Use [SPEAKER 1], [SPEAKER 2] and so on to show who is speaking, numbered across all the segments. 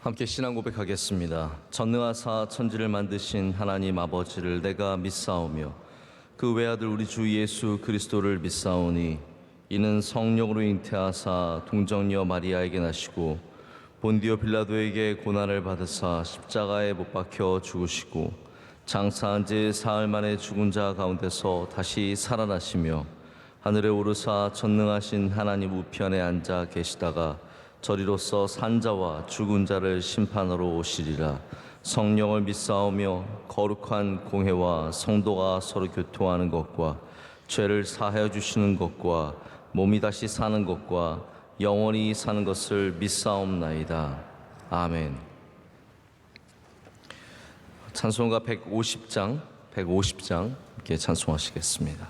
[SPEAKER 1] 함께 신앙 고백하겠습니다. 전능하사 천지를 만드신 하나님 아버지를 내가 믿사오며 그 외아들 우리 주 예수 그리스도를 믿사오니 이는 성령으로 잉태하사 동정녀 마리아에게 나시고 본디오 빌라도에게 고난을 받으사 십자가에 못 박혀 죽으시고 장사한 지 사흘 만에 죽은 자 가운데서 다시 살아나시며 하늘에 오르사 전능하신 하나님 우편에 앉아 계시다가 저리로서 산자와 죽은 자를 심판하러 오시리라. 성령을 믿사오며 거룩한 공회와 성도가 서로 교통하는 것과 죄를 사하여 주시는 것과 몸이 다시 사는 것과 영원히 사는 것을 믿사옵나이다. 아멘. 찬송가 150장 함께 찬송하시겠습니다.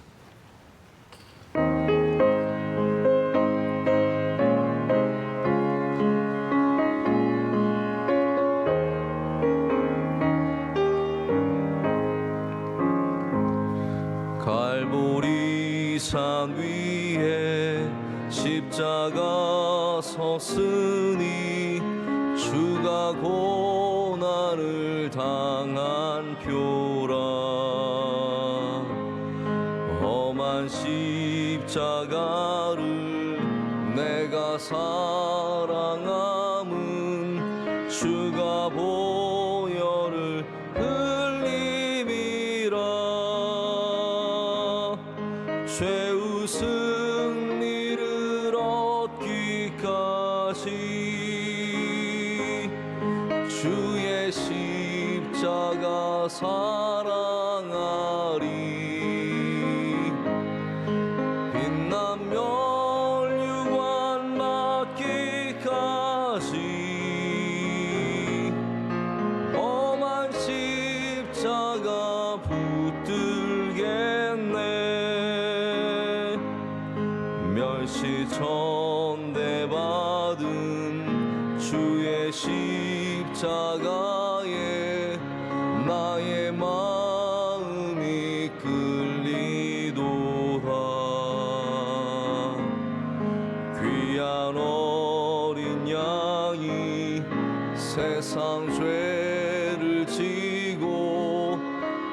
[SPEAKER 2] 산 위에 십자가 섰으니 주가 고난을 당한 표라. 험한 십자가를 내가 사랑함은 주가 보혈을 흘림이라. 죄의 승리를 얻기까지 주의 십자가 사랑하리. 빛난 멸류관 맞기까지 험한 십자가 붙들겠네. 멸시천대 받은 주의 십자가에 나의 마음이 끌리도다. 귀한 어린 양이 세상 죄를 지고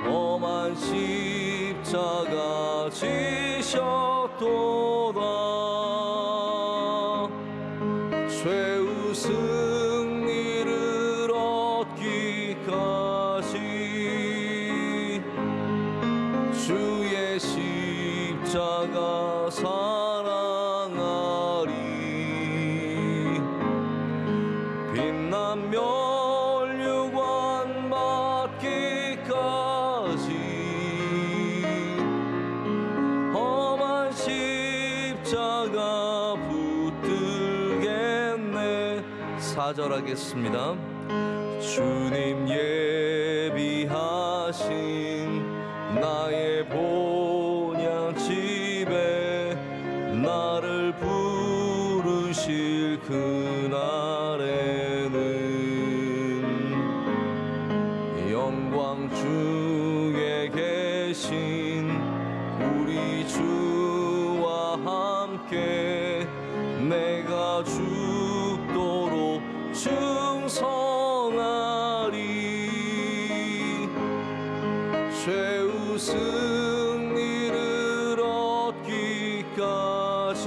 [SPEAKER 2] 험한 십자가 지셨도다. 죄의 승리를 얻기까지 주의 십자가 사랑하리. 빛난 멸류관 받기까지 험한 십자가 붙들겠네. 4절 하겠습니다. 주님 예비하신 나의 본향 집에 나를 부르실 그날에는 영광 중에 계신 우리 주와 함께 내가 죽도록 충성하리. 죄의 승리를 얻기까지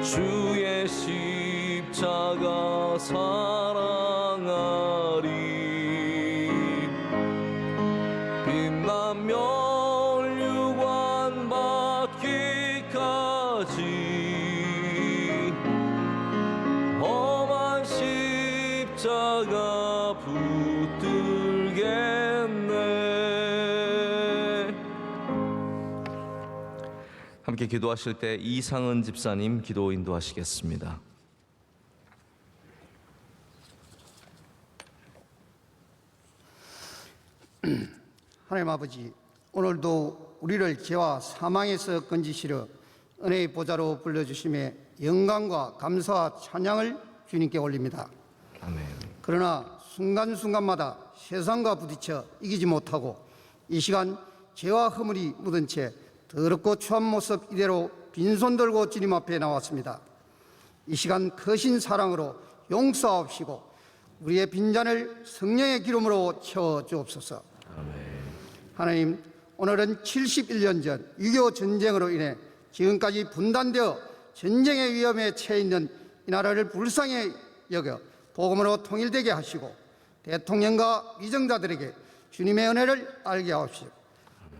[SPEAKER 2] 주의 십자가 사랑하리. 빛난 멸류관 받기까지 험한 십자가 붙들겠네.
[SPEAKER 1] 함께 기도하실 때 이상은 집사님 기도 인도하시겠습니다.
[SPEAKER 3] 하나님 아버지, 오늘도 우리를 죄와 사망에서 건지시려 은혜의 보좌로 불러주심에 영광과 감사와 찬양을 주님께 올립니다.
[SPEAKER 1] 아멘.
[SPEAKER 3] 그러나 순간순간마다 세상과 부딪혀 이기지 못하고 이 시간 죄와 허물이 묻은 채 더럽고 추한 모습 이대로 빈손 들고 주님 앞에 나왔습니다. 이 시간 크신 사랑으로 용서하옵시고 우리의 빈잔을 성령의 기름으로 채워 주옵소서. 하나님, 오늘은 71년 전 6.25 전쟁으로 인해 지금까지 분단되어 전쟁의 위험에 처해 있는 이 나라를 불쌍히 여겨 복음으로 통일되게 하시고 대통령과 위정자들에게 주님의 은혜를 알게 하옵시고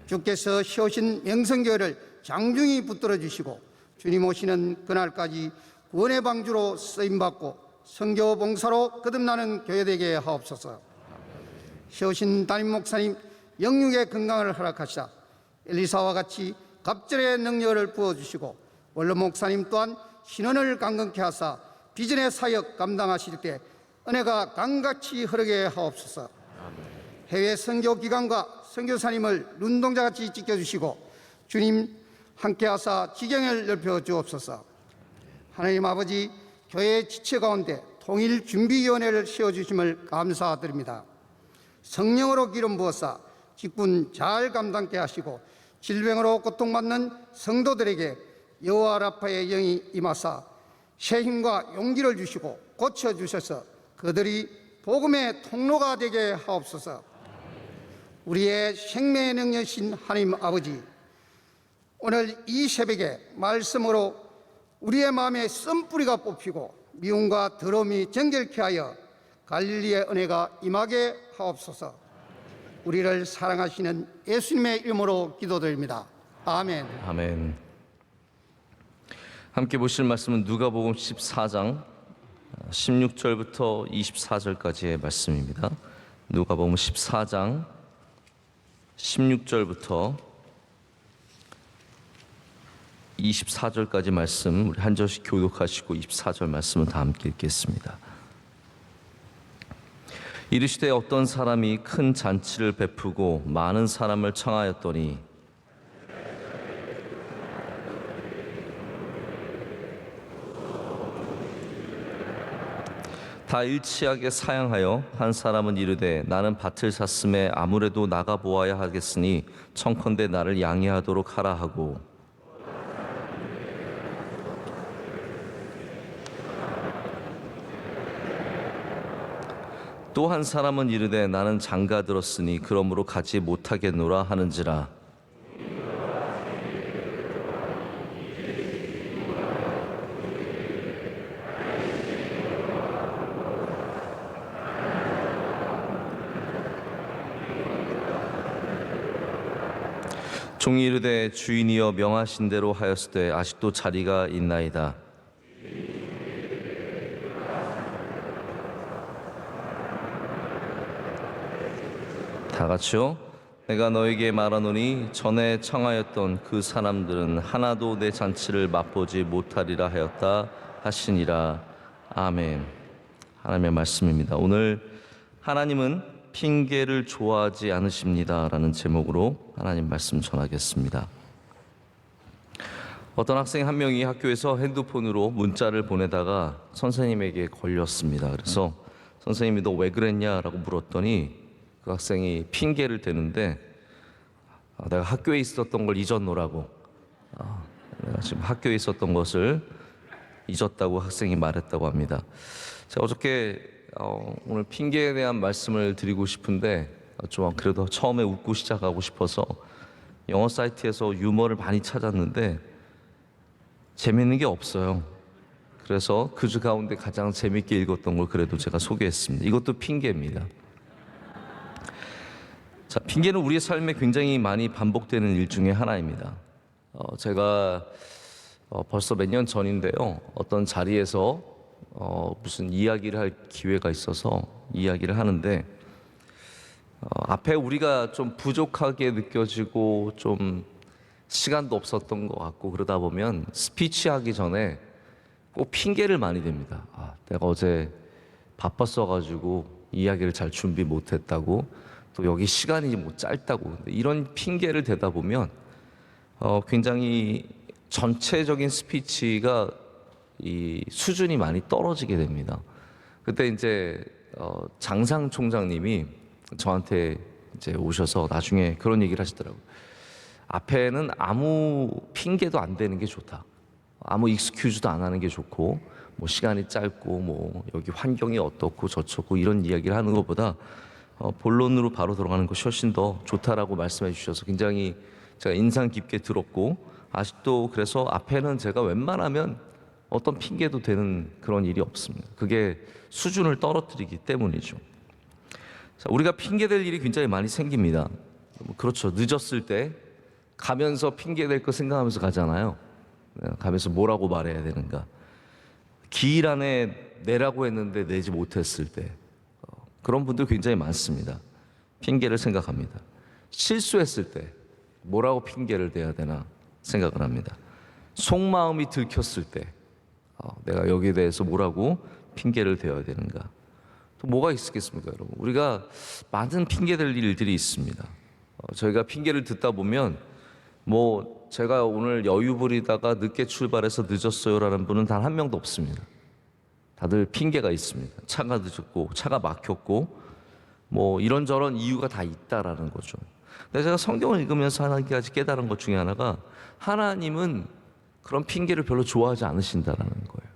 [SPEAKER 3] 주께서 세우신 명성교회를 장중히 붙들어 주시고 주님 오시는 그날까지 구원의 방주로 쓰임받고 선교 봉사로 거듭나는 교회 되게 하옵소서. 세우신 담임 목사님 영육의 건강을 허락하시다 엘리사와 같이 갑절의 능력을 부어주시고 원로 목사님 또한 신원을 강건케 하사 비전의 사역 감당하실 때 은혜가 강같이 흐르게 하옵소서. 해외 선교 기관과 선교사님을 눈동자같이 지켜주시고 주님 함께 하사 지경을 넓혀 주옵소서. 하나님 아버지, 교회의 지체 가운데 통일준비위원회를 세워주심을 감사드립니다. 성령으로 기름 부어사 직분 잘 감당케 하시고 질병으로 고통받는 성도들에게 여호와 라파의 영이 임하사 새 힘과 용기를 주시고 고쳐주셔서 그들이 복음의 통로가 되게 하옵소서. 우리의 생명의 능력이신 하나님 아버지, 오늘 이 새벽에 말씀으로 우리의 마음에 쓴뿌리가 뽑히고 미움과 더러움이 정결케 하여 갈릴리의 은혜가 임하게 하옵소서. 우리를 사랑하시는 예수님의 이름으로 기도드립니다. 아멘.
[SPEAKER 1] 아멘. 함께 보실 말씀은 누가복음 14장 16절부터 24절까지의 말씀입니다. 누가복음 14장 16절부터 24절까지 말씀 우리 한 절씩 교독하시고 24절 말씀은 다 함께 읽겠습니다. 이르시되 어떤 사람이 큰 잔치를 베푸고 많은 사람을 청하였더니 다 일치하게 사양하여 한 사람은 이르되 나는 밭을 샀음에 아무래도 나가 보아야 하겠으니 청컨대 나를 양해하도록 하라 하고 또 한 사람은 이르되 나는 장가 들었으니 그러므로 가지 못하겠노라 하는지라. 종이 이르되 주인이여 명하신 대로 하였으되 아직도 자리가 있나이다. 다 같이요. 내가 너에게 말하노니 전에 청하였던 그 사람들은 하나도 내 잔치를 맛보지 못하리라 하였다 하시니라. 아멘. 하나님의 말씀입니다. 오늘 하나님은 핑계를 좋아하지 않으십니다 라는 제목으로 하나님 말씀 전하겠습니다. 어떤 학생 한 명이 학교에서 핸드폰으로 문자를 보내다가 선생님에게 걸렸습니다. 그래서 선생님이 너 왜 그랬냐라고 물었더니 그 학생이 핑계를 대는데 내가 학교에 있었던 걸 잊었노라고, 내가 지금 학교에 있었던 것을 잊었다고 학생이 말했다고 합니다. 제가 어저께 오늘 핑계에 대한 말씀을 드리고 싶은데 좀 그래도 처음에 웃고 시작하고 싶어서 영어 사이트에서 유머를 많이 찾았는데 재밌는 게 없어요. 그래서 그 주 가운데 가장 재밌게 읽었던 걸 그래도 제가 소개했습니다. 이것도 핑계입니다. 자, 핑계는 우리의 삶에 굉장히 많이 반복되는 일 중에 하나입니다. 제가 벌써 몇 년 전인데요, 어떤 자리에서 무슨 이야기를 할 기회가 있어서 이야기를 하는데 앞에 우리가 좀 부족하게 느껴지고 좀 시간도 없었던 것 같고 그러다 보면 스피치 하기 전에 꼭 핑계를 많이 댑니다. 내가 어제 바빴어가지고 이야기를 잘 준비 못했다고, 또 여기 시간이 뭐 짧다고, 이런 핑계를 대다 보면 굉장히 전체적인 스피치가 이 수준이 많이 떨어지게 됩니다. 그때 이제 장상 총장님이 저한테 이제 오셔서 나중에 그런 얘기를 하시더라고요. 앞에는 아무 핑계도 안 대는 게 좋다. 아무 익스큐즈도 안 하는 게 좋고, 뭐 뭐 시간이 짧고 뭐 여기 환경이 어떻고 저렇고 이런 이야기를 하는 것보다 본론으로 바로 들어가는 것이 훨씬 더 좋다라고 말씀해 주셔서 굉장히 제가 인상 깊게 들었고, 아직도 그래서 앞에는 제가 웬만하면 어떤 핑계도 되는 그런 일이 없습니다. 그게 수준을 떨어뜨리기 때문이죠. 자, 우리가 핑계될 일이 굉장히 많이 생깁니다. 그렇죠. 늦었을 때 가면서 핑계될 거 생각하면서 가잖아요. 가면서 뭐라고 말해야 되는가. 기일 안에 내라고 했는데 내지 못했을 때 그런 분들 굉장히 많습니다. 핑계를 생각합니다. 실수했을 때 뭐라고 핑계를 대야 되나 생각을 합니다. 속마음이 들켰을 때 내가 여기에 대해서 뭐라고 핑계를 대야 되는가. 또 뭐가 있겠습니까, 여러분? 우리가 많은 핑계될 일들이 있습니다. 저희가 핑계를 듣다 보면 뭐 제가 오늘 여유 부리다가 늦게 출발해서 늦었어요라는 분은 단 한 명도 없습니다. 다들 핑계가 있습니다. 차가 늦었고 차가 막혔고 뭐 이런저런 이유가 다 있다라는 거죠. 근데 제가 성경을 읽으면서 한 가지 깨달은 것 중에 하나가, 하나님은 그런 핑계를 별로 좋아하지 않으신다라는 거예요.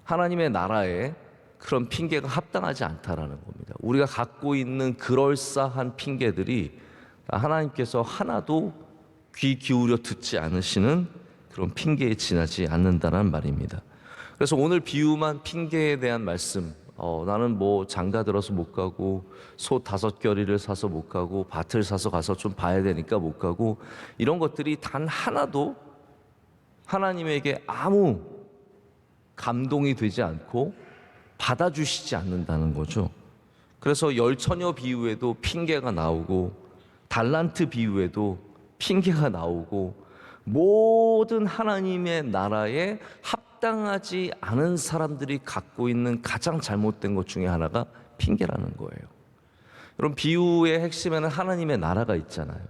[SPEAKER 1] 하나님의 나라에 그런 핑계가 합당하지 않다라는 겁니다. 우리가 갖고 있는 그럴싸한 핑계들이 하나님께서 하나도 귀 기울여 듣지 않으시는 그런 핑계에 지나지 않는다는 말입니다. 그래서 오늘 비유만 핑계에 대한 말씀, 나는 뭐 장가 들어서 못 가고 소 5겨리를 사서 못 가고 밭을 사서 가서 좀 봐야 되니까 못 가고, 이런 것들이 단 하나도 하나님에게 아무 감동이 되지 않고 받아주시지 않는다는 거죠. 그래서 열처녀 비유에도 핑계가 나오고 달란트 비유에도 핑계가 나오고, 모든 하나님의 나라에 합당하지 않은 사람들이 갖고 있는 가장 잘못된 것 중에 하나가 핑계라는 거예요. 여러분, 비유의 핵심에는 하나님의 나라가 있잖아요.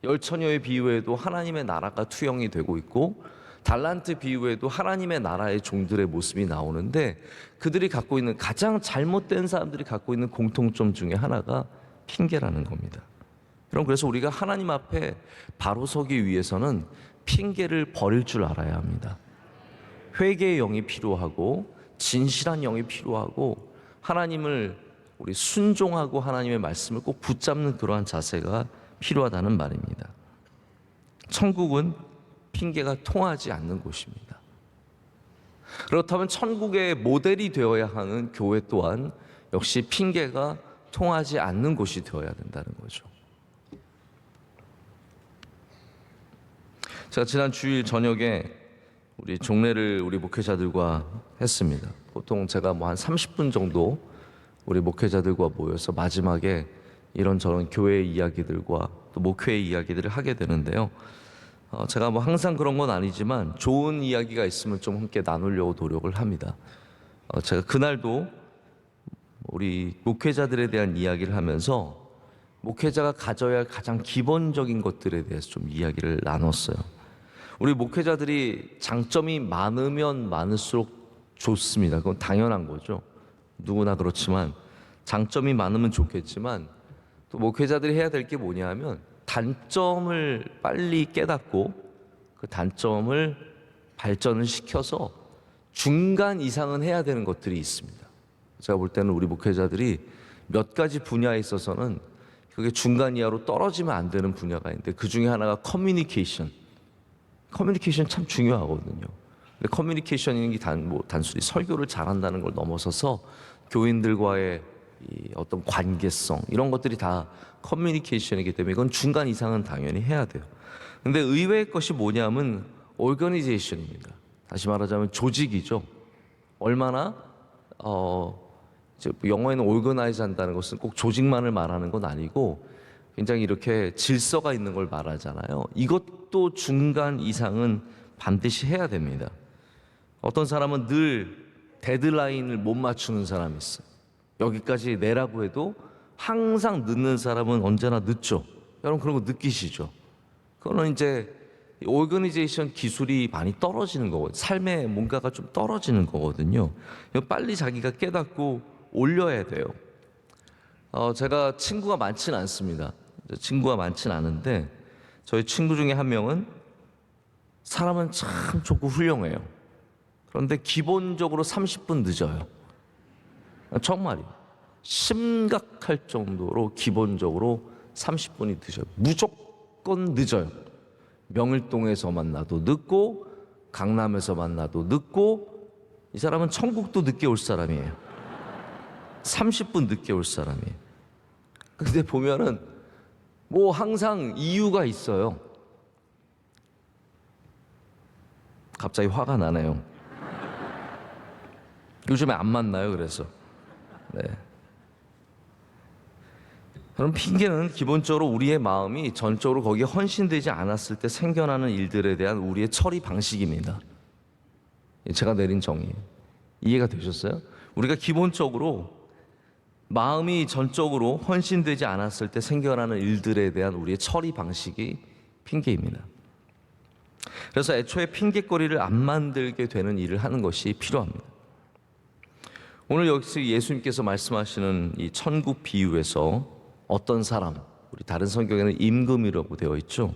[SPEAKER 1] 열처녀의 비유에도 하나님의 나라가 투영이 되고 있고, 달란트 비유에도 하나님의 나라의 종들의 모습이 나오는데, 그들이 갖고 있는 가장 잘못된 사람들이 갖고 있는 공통점 중에 하나가 핑계라는 겁니다. 여러분, 그래서 우리가 하나님 앞에 바로 서기 위해서는 핑계를 버릴 줄 알아야 합니다. 회개의 영이 필요하고 진실한 영이 필요하고, 하나님을 우리 순종하고 하나님의 말씀을 꼭 붙잡는 그러한 자세가 필요하다는 말입니다. 천국은 핑계가 통하지 않는 곳입니다. 그렇다면 천국의 모델이 되어야 하는 교회 또한 역시 핑계가 통하지 않는 곳이 되어야 된다는 거죠. 제가 지난 주일 저녁에 우리 종례를 우리 목회자들과 했습니다. 보통 제가 뭐 한 30분 정도 우리 목회자들과 모여서 마지막에 이런저런 교회 이야기들과 또 목회의 이야기들을 하게 되는데요. 제가 뭐 항상 그런 건 아니지만 좋은 이야기가 있으면 좀 함께 나누려고 노력을 합니다. 제가 그날도 우리 목회자들에 대한 이야기를 하면서 목회자가 가져야 할 가장 기본적인 것들에 대해서 좀 이야기를 나눴어요. 우리 목회자들이 장점이 많으면 많을수록 좋습니다. 그건 당연한 거죠. 누구나 그렇지만 장점이 많으면 좋겠지만, 또 목회자들이 해야 될 게 뭐냐 하면 단점을 빨리 깨닫고 그 단점을 발전을 시켜서 중간 이상은 해야 되는 것들이 있습니다. 제가 볼 때는 우리 목회자들이 몇 가지 분야에 있어서는 그게 중간 이하로 떨어지면 안 되는 분야가 있는데, 그 중에 하나가 커뮤니케이션 참 중요하거든요. 근데 커뮤니케이션이라는 게 단순히 설교를 잘한다는 걸 넘어서서 교인들과의 이 어떤 관계성, 이런 것들이 다 커뮤니케이션이기 때문에 이건 중간 이상은 당연히 해야 돼요. 근데 의외의 것이 뭐냐면 오거니제이션입니다. 다시 말하자면 조직이죠. 얼마나 이제 영어에는 오거나이즈 한다는 것은 꼭 조직만을 말하는 건 아니고 굉장히 이렇게 질서가 있는 걸 말하잖아요. 이것도 중간 이상은 반드시 해야 됩니다. 어떤 사람은 늘 데드라인을 못 맞추는 사람이 있어요. 여기까지 내라고 해도 항상 늦는 사람은 언제나 늦죠. 여러분 그런 거 느끼시죠? 그거는 이제 오거니제이션 기술이 많이 떨어지는 거거든요. 삶에 뭔가가 좀 떨어지는 거거든요. 빨리 자기가 깨닫고 올려야 돼요. 제가 친구가 많지는 않습니다. 친구가 많지는 않은데 저희 친구 중에 한 명은 사람은 참 좋고 훌륭해요. 그런데 기본적으로 30분 늦어요. 정말이에요. 심각할 정도로 기본적으로 30분이 늦어요. 무조건 늦어요. 명일동에서 만나도 늦고 강남에서 만나도 늦고, 이 사람은 천국도 늦게 올 사람이에요. 30분 늦게 올 사람이에요. 근데 보면은 뭐 항상 이유가 있어요. 갑자기 화가 나네요. 요즘에 안 만나요. 그래서 그럼 핑계는 기본적으로 우리의 마음이 전적으로 거기에 헌신되지 않았을 때 생겨나는 일들에 대한 우리의 처리 방식입니다. 제가 내린 정의 이해가 되셨어요? 우리가 기본적으로 마음이 전적으로 헌신되지 않았을 때 생겨나는 일들에 대한 우리의 처리 방식이 핑계입니다. 그래서 애초에 핑계거리를 안 만들게 되는 일을 하는 것이 필요합니다. 오늘 여기서 예수님께서 말씀하시는 이 천국 비유에서 어떤 사람, 우리 다른 성경에는 임금이라고 되어 있죠.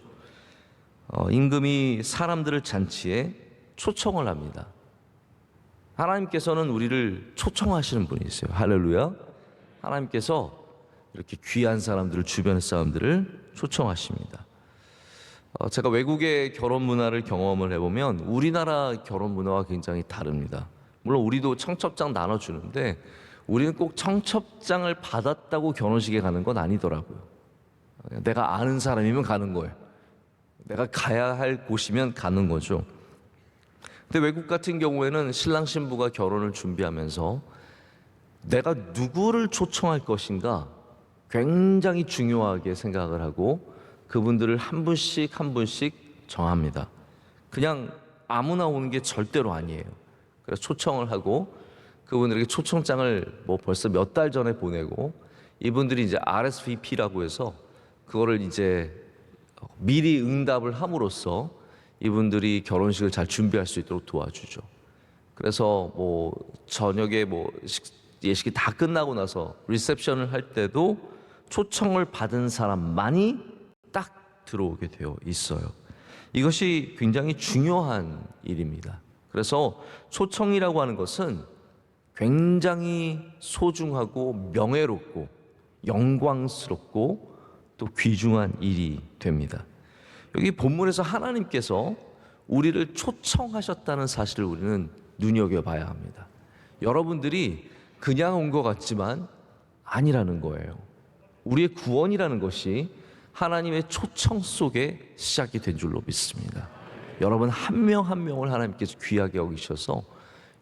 [SPEAKER 1] 임금이 사람들을 잔치에 초청을 합니다. 하나님께서는 우리를 초청하시는 분이세요. 할렐루야. 하나님께서 이렇게 귀한 사람들을, 주변의 사람들을 초청하십니다. 제가 외국의 결혼 문화를 경험을 해보면 우리나라 결혼 문화와 굉장히 다릅니다. 물론 우리도 청첩장 나눠주는데 우리는 꼭 청첩장을 받았다고 결혼식에 가는 건 아니더라고요. 내가 아는 사람이면 가는 거예요. 내가 가야 할 곳이면 가는 거죠. 근데 외국 같은 경우에는 신랑 신부가 결혼을 준비하면서 내가 누구를 초청할 것인가 굉장히 중요하게 생각을 하고 그분들을 한 분씩 한 분씩 정합니다. 그냥 아무나 오는 게 절대로 아니에요. 그래서 초청을 하고 그분들에게 초청장을 뭐 벌써 몇 달 전에 보내고, 이분들이 이제 RSVP라고 해서 그거를 이제 미리 응답을 함으로써 이분들이 결혼식을 잘 준비할 수 있도록 도와주죠. 그래서 뭐 저녁에 뭐 예식이 다 끝나고 나서 리셉션을 할 때도 초청을 받은 사람만이 딱 들어오게 되어 있어요. 이것이 굉장히 중요한 일입니다. 그래서 초청이라고 하는 것은 굉장히 소중하고 명예롭고 영광스럽고 또 귀중한 일이 됩니다. 여기 본문에서 하나님께서 우리를 초청하셨다는 사실을 우리는 눈여겨봐야 합니다. 여러분들이 그냥 온 것 같지만 아니라는 거예요. 우리의 구원이라는 것이 하나님의 초청 속에 시작이 된 줄로 믿습니다. 여러분 한 명 한 명을 하나님께서 귀하게 여기셔서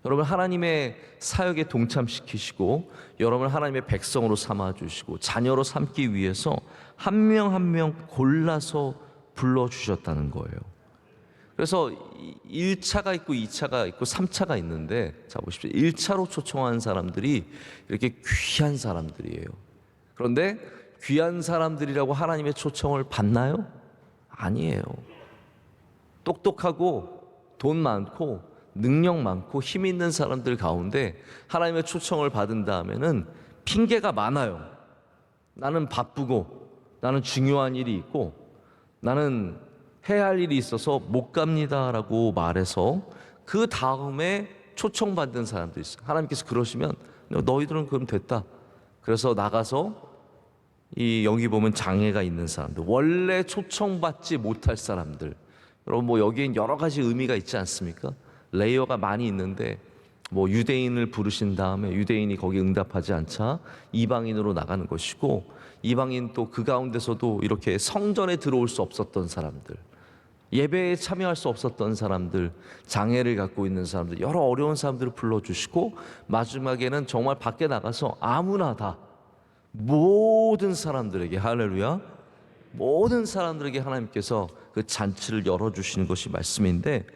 [SPEAKER 1] 여러분 하나님의 사역에 동참시키시고 여러분 하나님의 백성으로 삼아주시고 자녀로 삼기 위해서 한 명 한 명 골라서 불러주셨다는 거예요. 그래서 1차가 있고 2차가 있고 3차가 있는데, 자 보십시오. 1차로 초청한 사람들이 이렇게 귀한 사람들이에요. 그런데 귀한 사람들이라고 하나님의 초청을 받나요? 아니에요. 똑똑하고 돈 많고 능력 많고 힘 있는 사람들 가운데 하나님의 초청을 받은 다음에는 핑계가 많아요. 나는 바쁘고 나는 중요한 일이 있고 나는 해야 할 일이 있어서 못 갑니다라고 말해서 그 다음에 초청받는 사람도 있어요. 하나님께서 그러시면 너희들은 그럼 됐다. 그래서 나가서 여기 보면 장애가 있는 사람들, 원래 초청받지 못할 사람들, 여러분 뭐 여기엔 여러 가지 의미가 있지 않습니까? 레이어가 많이 있는데 뭐 유대인을 부르신 다음에 유대인이 거기 응답하지 않자 이방인으로 나가는 것이고, 이방인 또 그 가운데서도 이렇게 성전에 들어올 수 없었던 사람들, 예배에 참여할 수 없었던 사람들, 장애를 갖고 있는 사람들, 여러 어려운 사람들을 불러주시고 마지막에는 정말 밖에 나가서 아무나 다 모든 사람들에게, 할렐루야, 모든 사람들에게 하나님께서 그 잔치를 열어주시는 것이 말씀인데,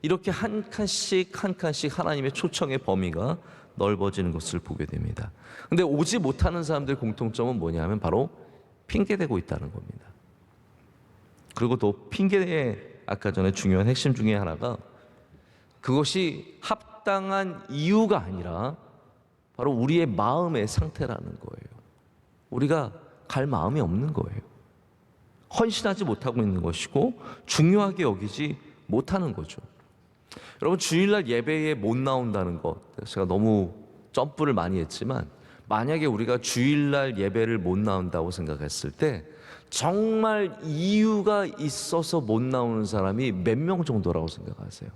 [SPEAKER 1] 이렇게 한 칸씩 한 칸씩 하나님의 초청의 범위가 넓어지는 것을 보게 됩니다. 근데 오지 못하는 사람들의 공통점은 뭐냐면 바로 핑계대고 있다는 겁니다. 그리고 또 핑계의 아까 전에 중요한 핵심 중에 하나가 그것이 합당한 이유가 아니라 바로 우리의 마음의 상태라는 거예요. 우리가 갈 마음이 없는 거예요. 헌신하지 못하고 있는 것이고 중요하게 여기지 못하는 거죠.
[SPEAKER 2] 여러분, 주일날 예배에 못 나온다는 것, 제가 너무 점프를 많이 했지만, 만약에 우리가 주일날 예배를 못 나온다고 생각했을 때 정말 이유가 있어서 못 나오는 사람이 몇 명 정도라고 생각하세요?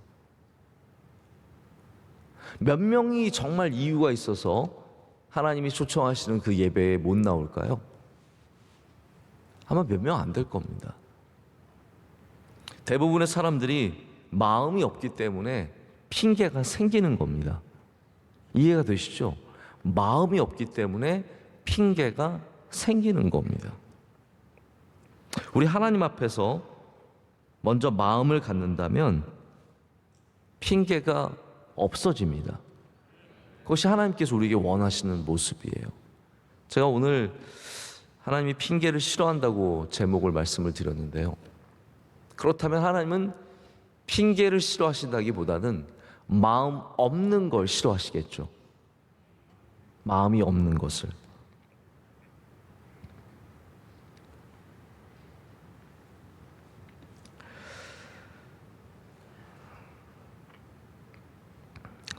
[SPEAKER 2] 몇 명이 정말 이유가 있어서 하나님이 초청하시는 그 예배에 못 나올까요? 아마 몇 명 안 될 겁니다. 대부분의 사람들이 마음이 없기 때문에 핑계가 생기는 겁니다. 이해가 되시죠? 마음이 없기 때문에 핑계가 생기는 겁니다. 우리 하나님 앞에서 먼저 마음을 갖는다면 핑계가 없어집니다. 그것이 하나님께서 우리에게 원하시는 모습이에요. 제가 오늘 하나님이 핑계를 싫어한다고 제목을 말씀을 드렸는데요. 그렇다면 하나님은 핑계를 싫어하신다기보다는 마음 없는 걸 싫어하시겠죠. 마음이 없는 것을.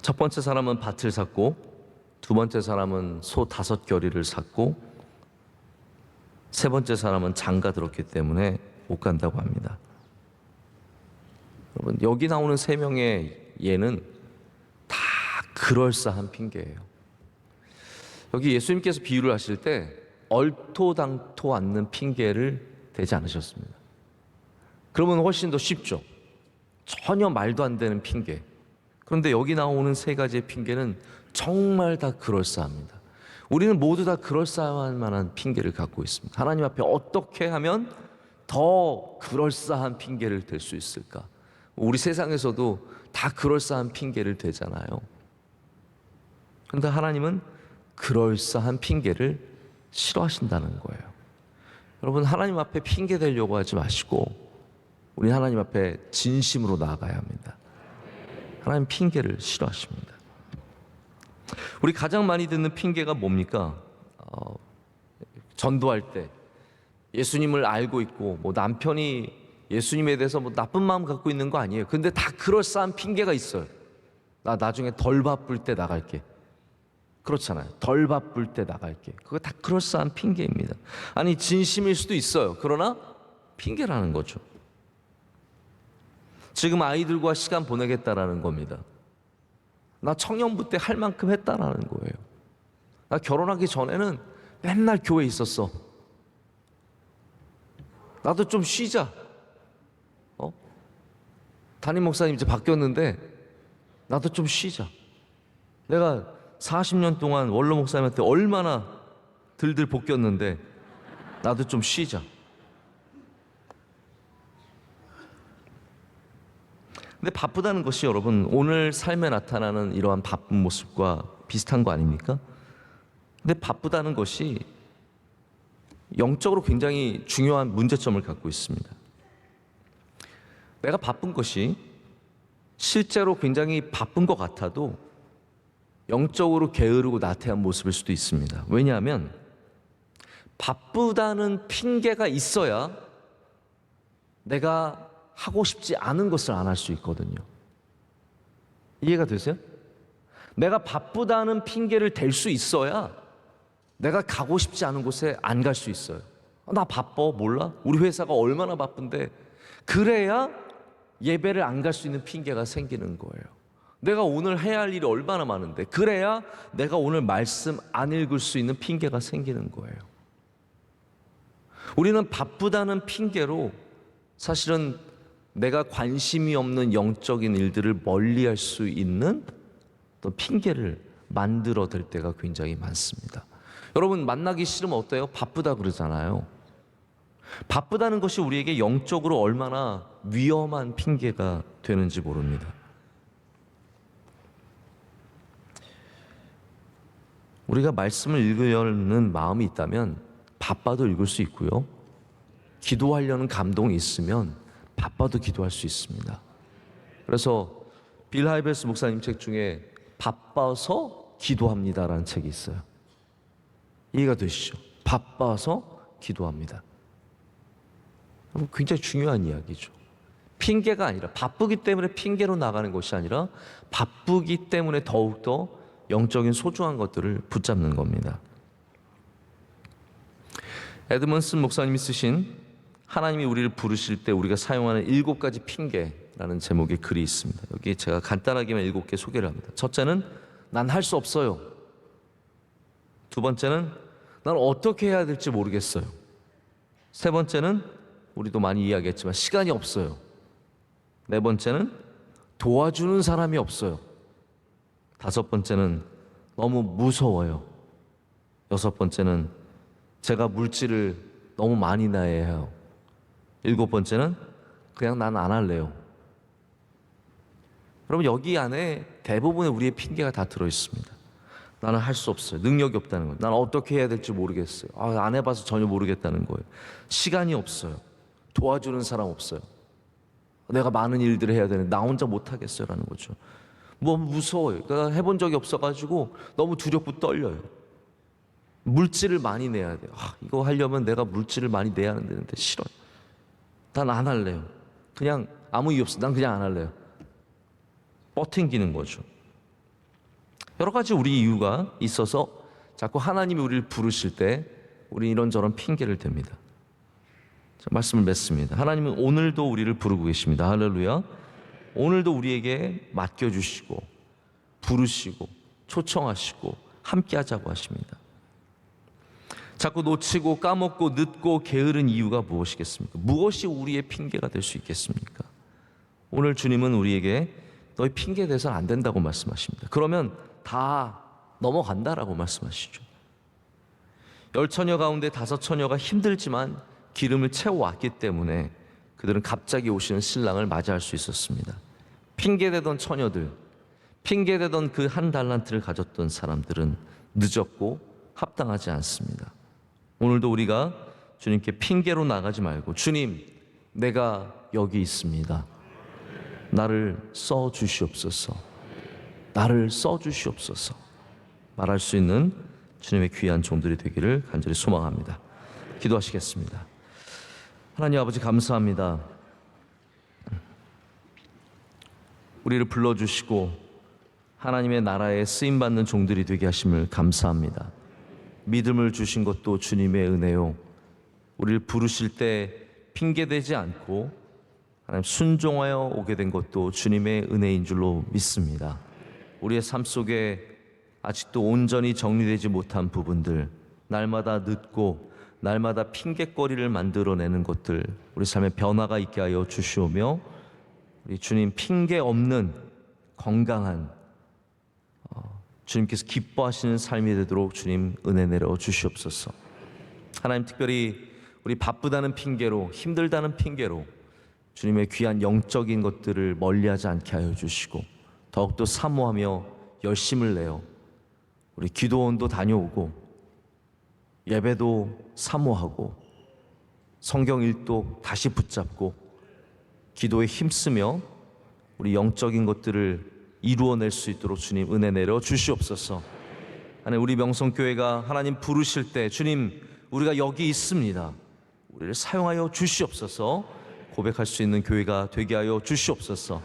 [SPEAKER 2] 첫 번째 사람은 밭을 샀고, 두 번째 사람은 소 5겨리를 샀고, 세 번째 사람은 장가 들었기 때문에 못 간다고 합니다. 여러분, 여기 나오는 3명의 예는 다 그럴싸한 핑계예요. 여기 예수님께서 비유를 하실 때 얼토당토 않는 핑계를 대지 않으셨습니다. 그러면 훨씬 더 쉽죠. 전혀 말도 안 되는 핑계. 그런데 여기 나오는 3가지의 핑계는 정말 다 그럴싸합니다. 우리는 모두 다 그럴싸할 만한 핑계를 갖고 있습니다. 하나님 앞에 어떻게 하면 더 그럴싸한 핑계를 댈 수 있을까? 우리 세상에서도 다 그럴싸한 핑계를 대잖아요. 그런데 하나님은 그럴싸한 핑계를 싫어하신다는 거예요. 여러분, 하나님 앞에 핑계 대려고 하지 마시고 우리 하나님 앞에 진심으로 나아가야 합니다. 하나님 핑계를 싫어하십니다. 우리 가장 많이 듣는 핑계가 뭡니까? 전도할 때 예수님을 알고 있고 남편이 예수님에 대해서 나쁜 마음 갖고 있는 거 아니에요. 근데 다 그럴싸한 핑계가 있어요. 나 나중에 덜 바쁠 때 나갈게. 그렇잖아요. 덜 바쁠 때 나갈게. 그거 다 그럴싸한 핑계입니다. 아니, 진심일 수도 있어요. 그러나 핑계라는 거죠. 지금 아이들과 시간 보내겠다라는 겁니다. 나 청년부 때 할 만큼 했다라는 거예요. 나 결혼하기 전에는 맨날 교회에 있었어. 나도 좀 쉬자. 담임 목사님 이제 바뀌었는데 나도 좀 쉬자. 내가 40년 동안 원로 목사님한테 얼마나 들들 볶였는데 나도 좀 쉬자. 근데 바쁘다는 것이 여러분 오늘 삶에 나타나는 이러한 바쁜 모습과 비슷한 거 아닙니까? 근데 바쁘다는 것이 영적으로 굉장히 중요한 문제점을 갖고 있습니다. 내가 바쁜 것이 실제로 굉장히 바쁜 것 같아도 영적으로 게으르고 나태한 모습일 수도 있습니다. 왜냐하면 바쁘다는 핑계가 있어야 내가 하고 싶지 않은 것을 안 할 수 있거든요. 이해가 되세요? 내가 바쁘다는 핑계를 댈 수 있어야 내가 가고 싶지 않은 곳에 안 갈 수 있어요. 나 바빠, 몰라? 우리 회사가 얼마나 바쁜데. 그래야 예배를 안 갈 수 있는 핑계가 생기는 거예요. 내가 오늘 해야 할 일이 얼마나 많은데. 그래야 내가 오늘 말씀 안 읽을 수 있는 핑계가 생기는 거예요. 우리는 바쁘다는 핑계로 사실은 내가 관심이 없는 영적인 일들을 멀리할 수 있는 또 핑계를 만들어댈 때가 굉장히 많습니다. 여러분, 만나기 싫으면 어때요? 바쁘다 그러잖아요. 바쁘다는 것이 우리에게 영적으로 얼마나 위험한 핑계가 되는지 모릅니다. 우리가 말씀을 읽으려는 마음이 있다면 바빠도 읽을 수 있고요. 기도하려는 감동이 있으면 바빠도 기도할 수 있습니다. 그래서 빌 하이베스 목사님 책 중에 바빠서 기도합니다라는 책이 있어요. 이해가 되시죠? 바빠서 기도합니다. 굉장히 중요한 이야기죠. 핑계가 아니라, 바쁘기 때문에 핑계로 나가는 것이 아니라 바쁘기 때문에 더욱더 영적인 소중한 것들을 붙잡는 겁니다. 에드먼슨 목사님이 쓰신 하나님이 우리를 부르실 때 우리가 사용하는 7가지 핑계라는 제목의 글이 있습니다. 여기 제가 간단하게만 7개 소개를 합니다. 첫째는 난 할 수 없어요. 두 번째는 난 어떻게 해야 될지 모르겠어요. 세 번째는 우리도 많이 이야기했지만 시간이 없어요. 네 번째는 도와주는 사람이 없어요. 다섯 번째는 너무 무서워요. 여섯 번째는 제가 물질을 너무 많이 내야 해요. 일곱 번째는 그냥 난 안 할래요. 여러분, 여기 안에 대부분의 우리의 핑계가 다 들어있습니다. 나는 할 수 없어요. 능력이 없다는 거예요. 나는 어떻게 해야 될지 모르겠어요. 안 해봐서 전혀 모르겠다는 거예요. 시간이 없어요. 도와주는 사람 없어요. 내가 많은 일들을 해야 되는데 나 혼자 못하겠어요 라는 거죠. 뭐 무서워요. 그러니까 해본 적이 없어가지고 너무 두렵고 떨려요. 물질을 많이 내야 돼요. 이거 하려면 내가 물질을 많이 내야 하는데 싫어요. 난 안 할래요. 그냥 아무 이유 없어. 난 그냥 안 할래요. 뻗팅기는 거죠. 여러 가지 우리 이유가 있어서 자꾸 하나님이 우리를 부르실 때 우리 이런저런 핑계를 댑니다. 자, 말씀을 맺습니다. 하나님은 오늘도 우리를 부르고 계십니다. 할렐루야. 오늘도 우리에게 맡겨주시고 부르시고 초청하시고 함께 하자고 하십니다. 자꾸 놓치고 까먹고 늦고 게으른 이유가 무엇이겠습니까? 무엇이 우리의 핑계가 될 수 있겠습니까? 오늘 주님은 우리에게 너희 핑계 대서는 안 된다고 말씀하십니다. 그러면 다 넘어간다라고 말씀하시죠. 10처녀 가운데 5처녀가 힘들지만 기름을 채워왔기 때문에 그들은 갑자기 오시는 신랑을 맞이할 수 있었습니다. 핑계대던 처녀들, 핑계대던 그 한 달란트를 가졌던 사람들은 늦었고 합당하지 않습니다. 오늘도 우리가 주님께 핑계로 나가지 말고 주님, 내가 여기 있습니다. 나를 써주시옵소서. 나를 써주시옵소서. 말할 수 있는 주님의 귀한 종들이 되기를 간절히 소망합니다. 기도하시겠습니다. 하나님 아버지, 감사합니다. 우리를 불러주시고 하나님의 나라에 쓰임받는 종들이 되게 하심을 감사합니다. 믿음을 주신 것도 주님의 은혜요, 우리를 부르실 때 핑계대지 않고 하나님 순종하여 오게 된 것도 주님의 은혜인 줄로 믿습니다. 우리의 삶 속에 아직도 온전히 정리되지 못한 부분들, 날마다 늦고 날마다 핑계거리를 만들어내는 것들, 우리 삶에 변화가 있게 하여 주시오며 우리 주님 핑계 없는 건강한 주님께서 기뻐하시는 삶이 되도록 주님 은혜 내려 주시옵소서. 하나님, 특별히 우리 바쁘다는 핑계로, 힘들다는 핑계로 주님의 귀한 영적인 것들을 멀리하지 않게 하여 주시고 더욱더 사모하며 열심을 내어 우리 기도원도 다녀오고 예배도 사모하고 성경 읽도 다시 붙잡고 기도에 힘쓰며 우리 영적인 것들을 이루어낼 수 있도록 주님 은혜 내려 주시옵소서. 하나님, 우리 명성교회가 하나님 부르실 때 주님, 우리가 여기 있습니다, 우리를 사용하여 주시옵소서. 고백할 수 있는 교회가 되게 하여 주시옵소서.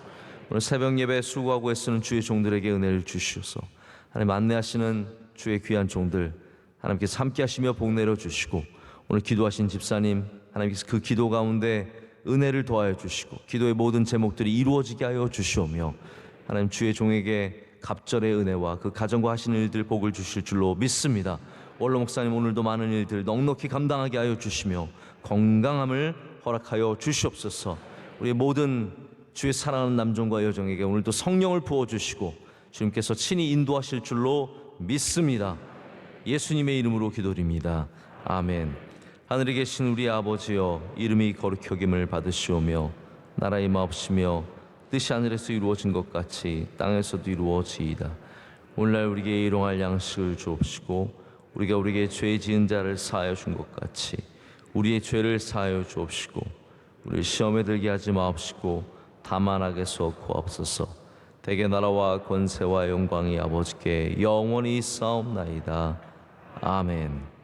[SPEAKER 2] 오늘 새벽 예배 수고하고 애쓰는 주의 종들에게 은혜를 주시옵소서. 하나님, 안내하시는 주의 귀한 종들 하나님께서 함께 하시며 복 내려 주시고, 오늘 기도하신 집사님 하나님께서 그 기도 가운데 은혜를 더하여 주시고 기도의 모든 제목들이 이루어지게 하여 주시오며 하나님, 주의 종에게 갑절의 은혜와 그 가정과 하시는 일들 복을 주실 줄로 믿습니다. 원로 목사님, 오늘도 많은 일들 넉넉히 감당하게 하여 주시며 건강함을 허락하여 주시옵소서. 우리 모든 주의 사랑하는 남종과 여종에게 오늘도 성령을 부어주시고 주님께서 친히 인도하실 줄로 믿습니다. 예수님의 이름으로 기도드립니다. 아멘. 하늘에 계신 우리 아버지여, 이름이 거룩히 여김을 받으시오며 나라의 마옵시며 뜻이 하늘에서 이루어진 것 같이 땅에서도 이루어지이다. 오늘날 우리에게 일용할 양식을 주옵시고 우리가 우리에게 죄 지은 자를 사하여 준 것 같이 우리의 죄를 사하여 주옵시고 우리를 시험에 들게 하지 마옵시고 다만 악에서 구하옵소서. 대개 나라와 권세와 영광이 아버지께 영원히 있사옵나이다. 아멘.